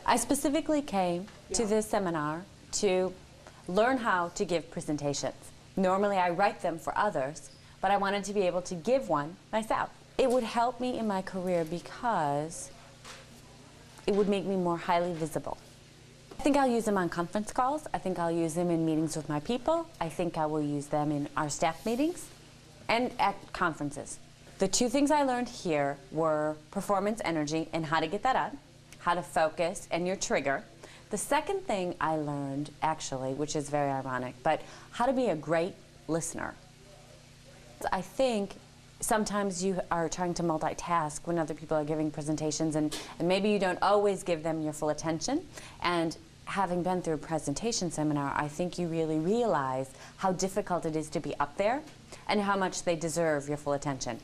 I specifically came to this seminar to learn how to give presentations. Normally I write them for others, but I wanted to be able to give one myself. It would help me in my career because it would make me more highly visible. I think I'll use them on conference calls. I think I'll use them in meetings with my people. I think I will use them in our staff meetings and at conferences. The two things I learned here were performance energy and how to get that up, how to focus and your trigger. The second thing I learned, actually, which is very ironic, but how to be a great listener. I think sometimes you are trying to multitask when other people are giving presentations, and maybe you don't always give them your full attention. And having been through a presentation seminar, I think you really realize how difficult it is to be up there and how much they deserve your full attention.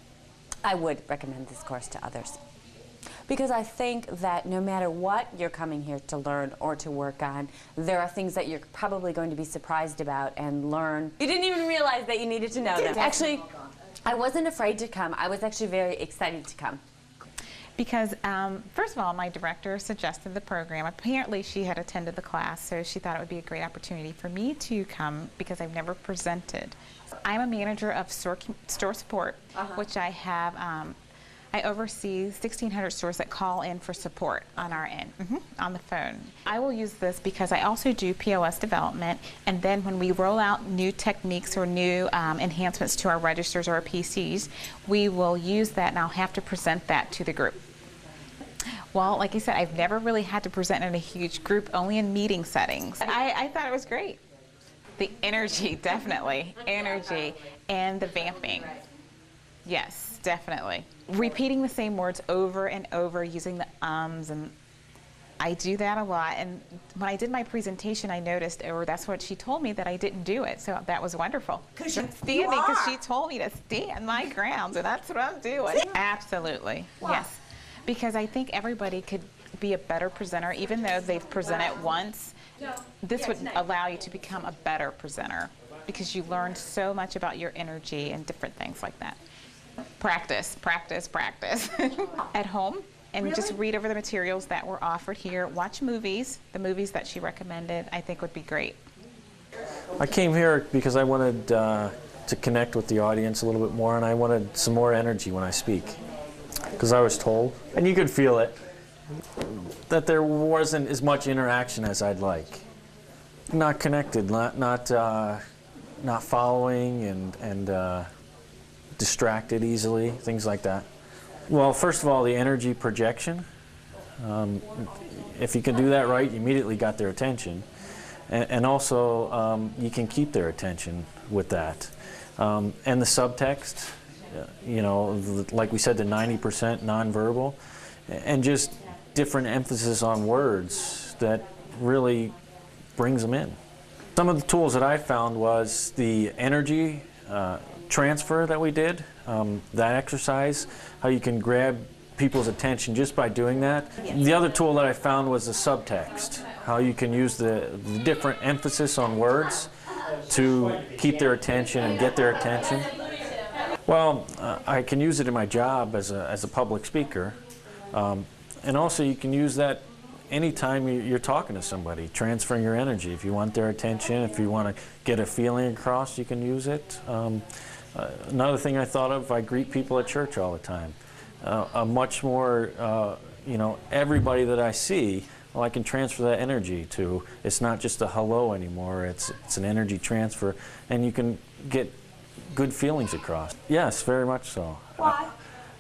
I would recommend this course to others, because I think that no matter what you're coming here to learn or to work on, there are things that you're probably going to be surprised about and learn. You didn't even realize that you needed to know them. Actually, I wasn't afraid to come. I was actually very excited to come. Because, first of all, my director suggested the program. Apparently, she had attended the class, so she thought it would be a great opportunity for me to come because I've never presented. I'm a manager of store support, which I have. I oversee 1,600 stores that call in for support on our end, on the phone. I will use this because I also do POS development, and then when we roll out new techniques or new enhancements to our registers or our PCs, we will use that, and I'll have to present that to the group. Well, like I said, I've never really had to present in a huge group, only in meeting settings. I thought it was great. The energy, definitely, energy, and the vamping. Yes, definitely. Repeating the same words over and over, using the ums, and I do that a lot. And when I did my presentation, I noticed, or that's what she told me, that I didn't do it. So that was wonderful. Because she told me to stand my grounds, and that's what I'm doing. Absolutely, yes. Because I think everybody could be a better presenter, even though they've presented once. This would allow you to become a better presenter because you learn so much about your energy and different things like that. Practice, practice, practice. At home, and just read over the materials that were offered here. Watch movies. The movies that she recommended, I think, would be great. I came here because I wanted to connect with the audience a little bit more, and I wanted some more energy when I speak. Because I was told, and you could feel it, that there wasn't as much interaction as I'd like. Not connected, not following, and distracted easily, things like that. Well, first of all, the energy projection. If you can do that right, you immediately got their attention. And also, you can keep their attention with that. And the subtext, you know, like we said, the 90% nonverbal, and just different emphasis on words that really brings them in. Some of the tools that I found was the energy transfer that we did, that exercise, how you can grab people's attention just by doing that. Yes. The other tool that I found was the subtext, how you can use the different emphasis on words to keep their attention and get their attention. Well, I can use it in my job as a public speaker, and also you can use that anytime you're talking to somebody, transferring your energy. If you want their attention, if you want to get a feeling across, you can use it. Another thing I thought of, I greet people at church all the time. A much more, you know, everybody that I see, well, I can transfer that energy to. It's not just a hello anymore, it's an energy transfer, and you can get good feelings across. Yes, very much so. Why?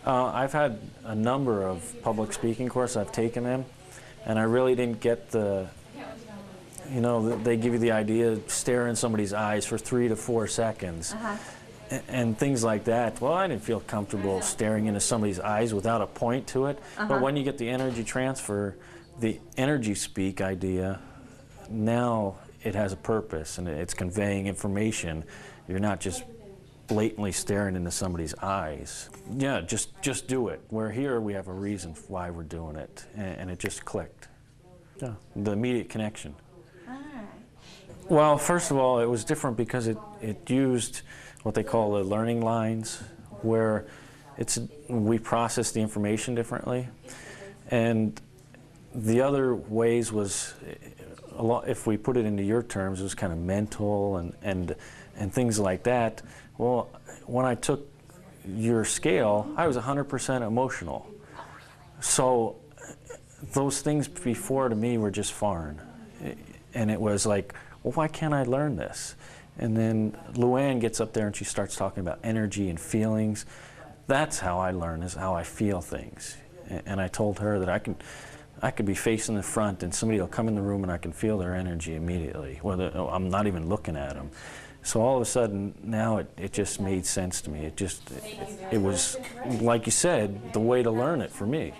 I've had a number of public speaking courses, I've taken them, and I really didn't get the, you know, they give you the idea of stare in somebody's eyes for 3 to 4 seconds. And things like that. Well, I didn't feel comfortable staring into somebody's eyes without a point to it. But when you get the energy transfer, the energy speak idea, now it has a purpose and it's conveying information. You're not just blatantly staring into somebody's eyes. Yeah, just do it. We're here, we have a reason why we're doing it, and it just clicked. Yeah, the immediate connection. Well, first of all, it was different because it used what they call the learning lines, where we process the information differently. And the other ways was, a lot, if we put it into your terms, it was kind of mental and things like that. Well, when I took your scale, I was 100% emotional. So those things before to me were just foreign. And it was like, well, why can't I learn this? And then Luann gets up there and she starts talking about energy and feelings. That's how I learn, is how I feel things. And I told her that I could be facing the front and somebody will come in the room and I can feel their energy immediately, whether I'm not even looking at them. So all of a sudden, now it just made sense to me. It was, like you said, the way to learn it for me.